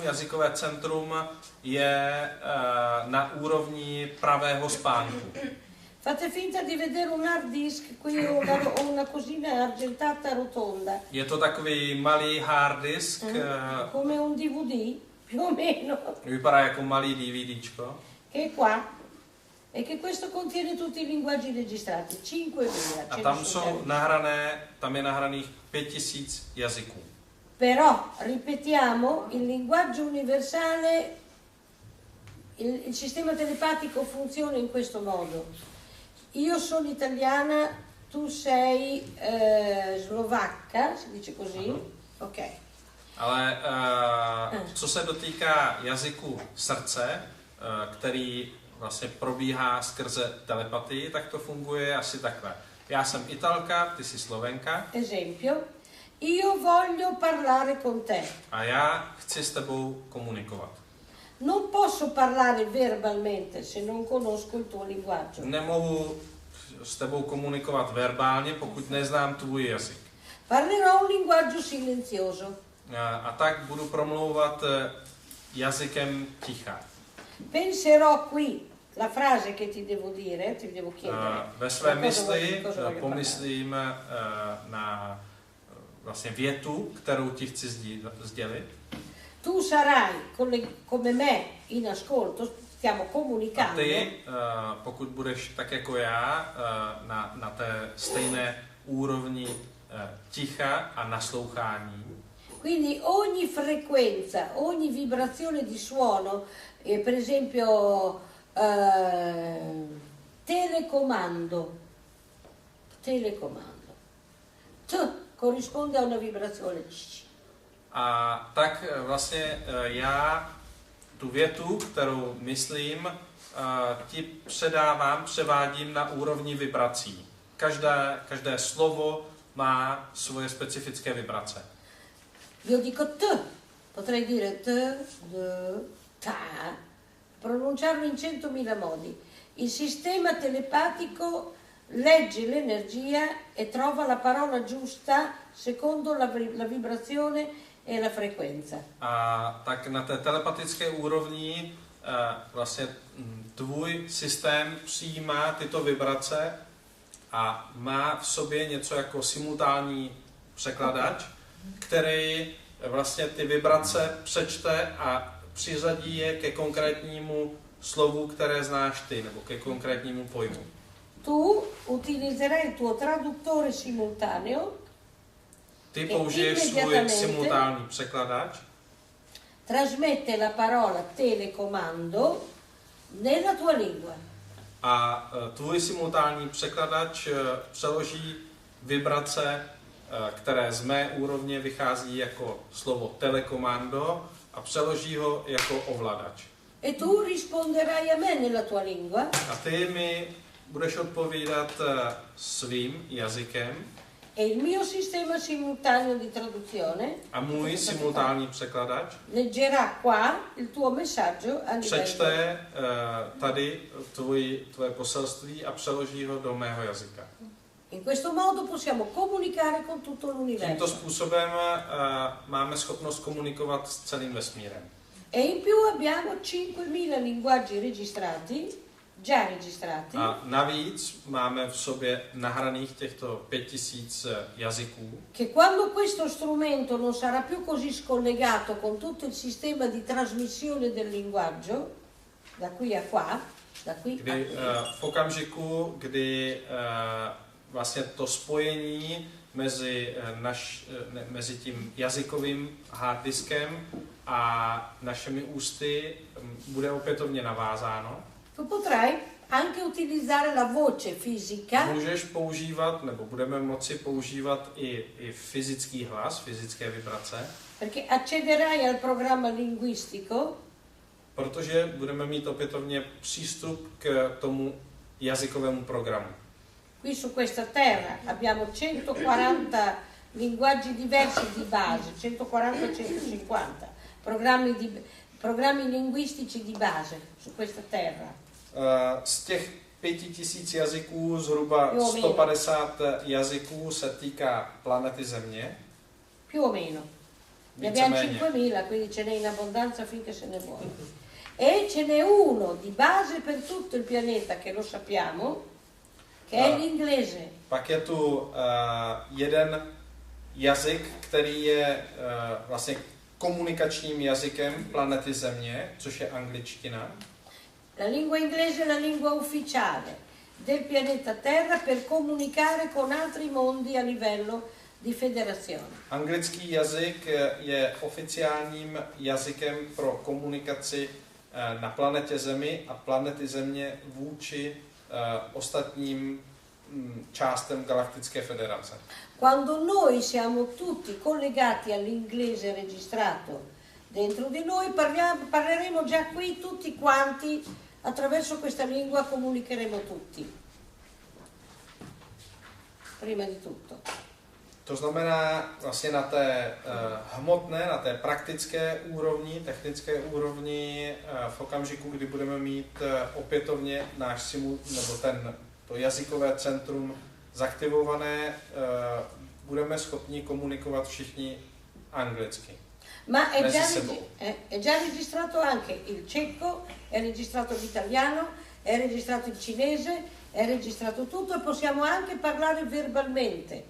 jazykové centrum je na úrovni pravého spánku. Fate finta di vedere un hard disk, qui ho una cosina argentata rotonda. Je to takový malý hard disk. Come un DVD, più o meno. Vypadá jako malý DVDčko. Che è qua. E che questo contiene tutti i linguaggi registrati, 5.000. A tam je nahraných 5,000 jazyků. Però, ripetiamo, il linguaggio universale, il sistema telepatico funziona in questo modo. Io sono italiana, tu sei slovacca, si dice così? Ok. Ale co se dotýká jazyku srdce, který vlastně probíhá skrze telepatii, tak to funguje asi takhle. Já jsem Italka, ty jsi Slovenka. Esempio, io voglio parlare con te. A já chci s tebou komunikovat. Non posso parlare verbalmente se non conosco il tuo linguaggio. Nemohu s tebou komunikovat verbálně, pokud neznám tvůj jazyk. Parlerò un linguaggio silenzioso. A tak budu promlouvat jazykem ticha. Penserò qui la frase che ti devo dire, ti devo chiedere. Ve své mysli pomyslím na vlastně větu, kterou ti chci sdělit. Tu sarai come me in ascolto, stiamo A comunicando. ty, pokud budeš tak jako já, na té stejné úrovni ticha a naslouchání. Quindi ogni frequenza, ogni vibrazione di suono, per esempio telecomando. T corrisponde a una vibrazione. A tak vlastně já tu větu, kterou myslím, ti převádím na úrovni vibrací. Každé slovo má svoje specifické vibrace. Io dico T, potrei dire T, D, ta, pronunciarlo in 100.000 modi. Il sistema telepatico legge l'energia e trova la parola giusta secondo la vibrazione e la frequenza. A tak na té telepatické úrovni vlastně tvůj systém přijímá tyto vibrace a má v sobě něco jako simultánní překladač, který vlastně ty vibrace přečte a přiřadí je ke konkrétnímu slovu, které znáš ty, nebo ke konkrétnímu pojmu. Tu utilizzerai il tuo traduttore simultaneo. Ty použiješ svůj simultánní překladač. Trasmette la parola telecomando nella tua lingua. A tvůj simultánní překladač přeloží vibrace, které z mé úrovně vychází jako slovo telekomando a přeloží ho jako ovladač. E tu risponderai a me nella tua lingua. A ty mi budeš odpovídat svým jazykem. E il mio sistema simultaneo di traduzione A můj simultánní překladač leggerà qua il tuo messaggio a livello. přečte tady tvoje poselství a přeloží ho do mého jazyka. In questo modo possiamo comunicare con tutto Tímto l'universo. způsobem máme schopnost komunikovat s celým vesmírem. E in più abbiamo 5.000 linguaggi registrati, già registrati, A navíc máme v sobě nahraných těchto 5000 jazyků, che quando questo strumento non sarà più così scollegato con tutto il sistema di trasmissione del linguaggio, da qui a qua, da qui a kdy qui, v okamžiku, kdy vlastně to spojení mezi tím jazykovým harddiskem a našimi ústy bude opětovně navázáno. tu potrai anche utilizzare la voce fisica, Můžeš používat, nebo budeme moci používat i fyzický hlas, fyzické vibrace, perché accederai al programma linguistico protože budeme mít opětovně přístup k tomu jazykovému programu. qui su questa terra abbiamo 140 linguaggi diversi di base, 140-150 programmi linguistici di base su questa terra. Z těch 5000 jazyků zhruba 150 jazyků se týká planety Země. Più o meno. Ne abbiamo Víceméně. 5.000, quindi ce n'è in abbondanza finché se ne vuole. E ce n'è uno di base per tutto il pianeta, che lo sappiamo, che è l'inglese. Pak je tu jeden jazyk, který je vlastně komunikačním jazykem planety Země, což je angličtina. La lingua inglese è la lingua ufficiale del pianeta Terra per comunicare con altri mondi a livello di federazione. Anglický jazyk je oficiálním jazykem pro komunikaci na planetě Zemi a planety Země vůči ostatním částem Galaktické federace. Quando noi siamo tutti collegati all'inglese registrato dentro di noi, parleremo già qui tutti quanti, attraverso questa lingua comunicheremo tutti. Prima di tutto. To znamená vlastně na té hmotné, na té praktické úrovni, technické úrovni, v okamžiku, kdy budeme mít opětovně náš nebo to jazykové centrum zaktivované, budeme schopni komunikovat všichni anglicky. Ma è Mesi già, sebou. è già registrato anche il ceco, è registrato l'italiano, è registrato il cinese, è registrato tutto e possiamo anche parlare verbalmente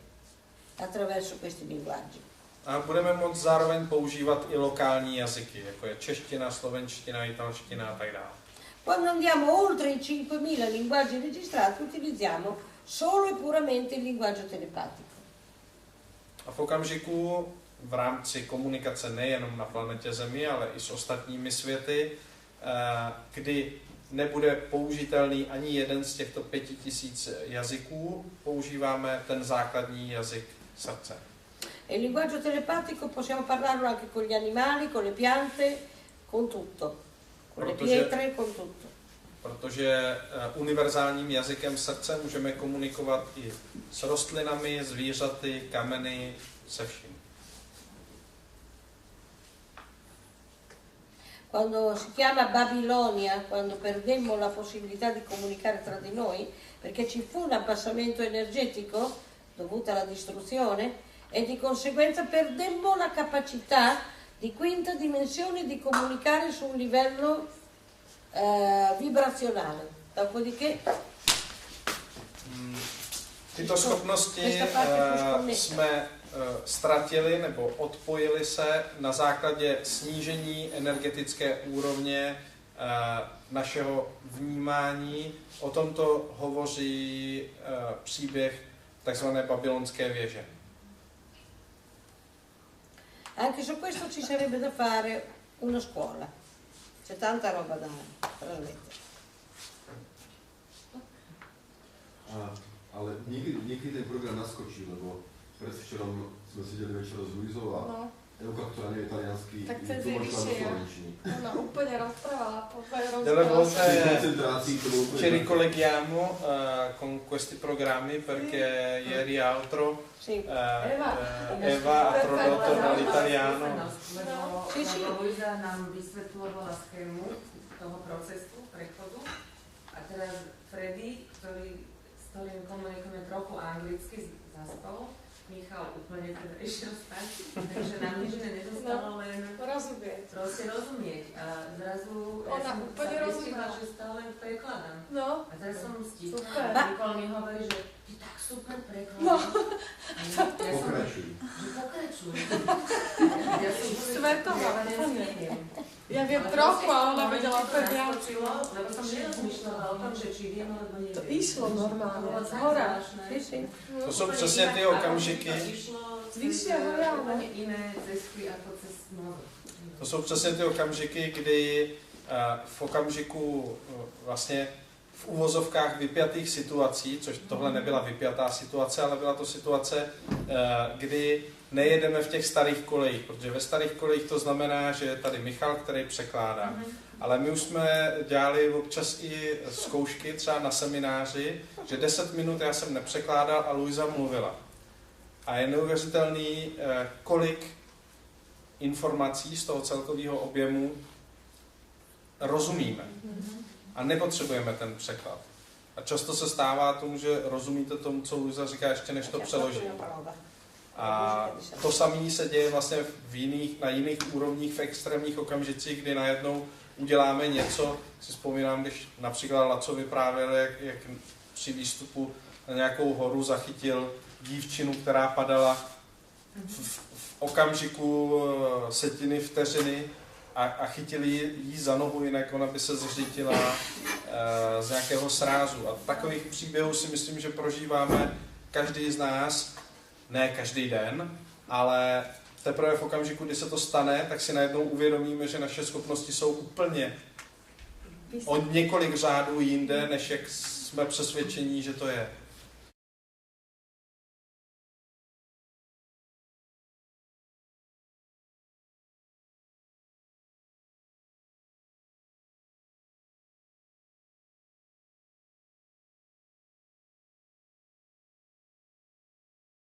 attraverso questi linguaggi. A budeme moct zároveň používat i lokální jazyky, jako je čeština, slovenština, italština a tak dále. Quando andiamo oltre i 5.000 linguaggi registrati utilizziamo solo e puramente il linguaggio telepatico. A v okamžiku v rámci komunikace nejenom na planetě Zemi, ale i s ostatními světy, kdy nebude použitelný ani jeden z těchto 5000 jazyků, používáme ten základní jazyk srdce. E il linguaggio telepatico possiamo parlarlo anche con gli animali, con le piante, con tutto, con le pietre, con tutto. Protože univerzálním jazykem srdce můžeme komunikovat i s rostlinami, zvířaty, kameny, se vším. Quando si chiama Babilonia, quando perdemmo la possibilità di comunicare tra di noi, perché ci fu un abbassamento energetico dovuto alla distruzione e di conseguenza perdemmo la capacità di quinta dimensione di comunicare su un livello vibrazionale. Dopodiché tyto schopnosti jsme ztratili nebo odpojili se na základě snížení energetické úrovně našeho vnímání. O tomto hovoří příběh takzvané babylonské věže. anche su questo ci sarebbe da fare una scuola. C'è tanta roba da trasmettere. Ale niekedy ten program naskočí, lebo predvčerom sme sedeli večer s Luizou a Euka, ktorá nevie italiansky, Tak to ten možná do vyššie. slovenčiny. Ona úplne rozprávala po Delle volte Pri koncentrácii to bolo ci úplne... ricolleghiamo con questi programmi perché ieri altro Sì. Eva ha tradotto dall'italiano. Sì, sì. Luisa nám vysvetľovala schému toho procesu prechodu a teraz Freddy, ktorý ktorým komunikujeme trochu anglicky zaspal. Michal úplne teda išiel spať, takže nám nič nedostalo, len proste rozumieť. A zrazu ja som sa zistila, že stále prekladám. No. A teraz som stichla Super. a Nikol mi hovorí, že ty tak super prekladáš. No. Pokračuj. Že pokračuj. Ja som Svetová, ale nesmiem. Ja viem trochu, ale ona vedela úplne viac. Lebo som nerozmýšľala o tom, že či viem, alebo neviem. To išlo normálne, Bolo z tak hora. zvláštne. To jsou přesně ty okamžiky, Vyššie hora, ale... Úplne iné cesty ako cez mozog. to jsou přesně ty okamžiky, kdy v okamžiku vlastně v uvozovkách vypjatých situací, což tohle nebyla vypjatá situace, ale byla to situace, kdy nejedeme v těch starých kolejích, protože ve starých kolejích to znamená, že je tady Michal, který překládá. Ale my už jsme dělali občas i zkoušky, třeba na semináři, že 10 minut já jsem nepřekládal a Luisa mluvila. A je neuvěřitelný, kolik informací z toho celkového objemu rozumíme. A nepotřebujeme ten překlad. A často se stává tomu, že rozumíte tomu, co Luisa říká, ještě než to přeloží. A to samé se děje vlastně na jiných úrovních, v extrémních okamžicích, kdy najednou uděláme něco, si vzpomínám, když například Laco vyprávěl, jak při výstupu na nějakou horu zachytil dívčinu, která padala v okamžiku setiny vteřiny a chytili jí za nohu, jinak ona by se zřítila z nějakého srázu. A takových příběhů si myslím, že prožíváme každý z nás, ne každý den, ale teprve v okamžiku, kdy se to stane, tak si najednou uvědomíme, že naše schopnosti jsou úplně o několik řádů jinde, než jak jsme přesvědčení, že to je.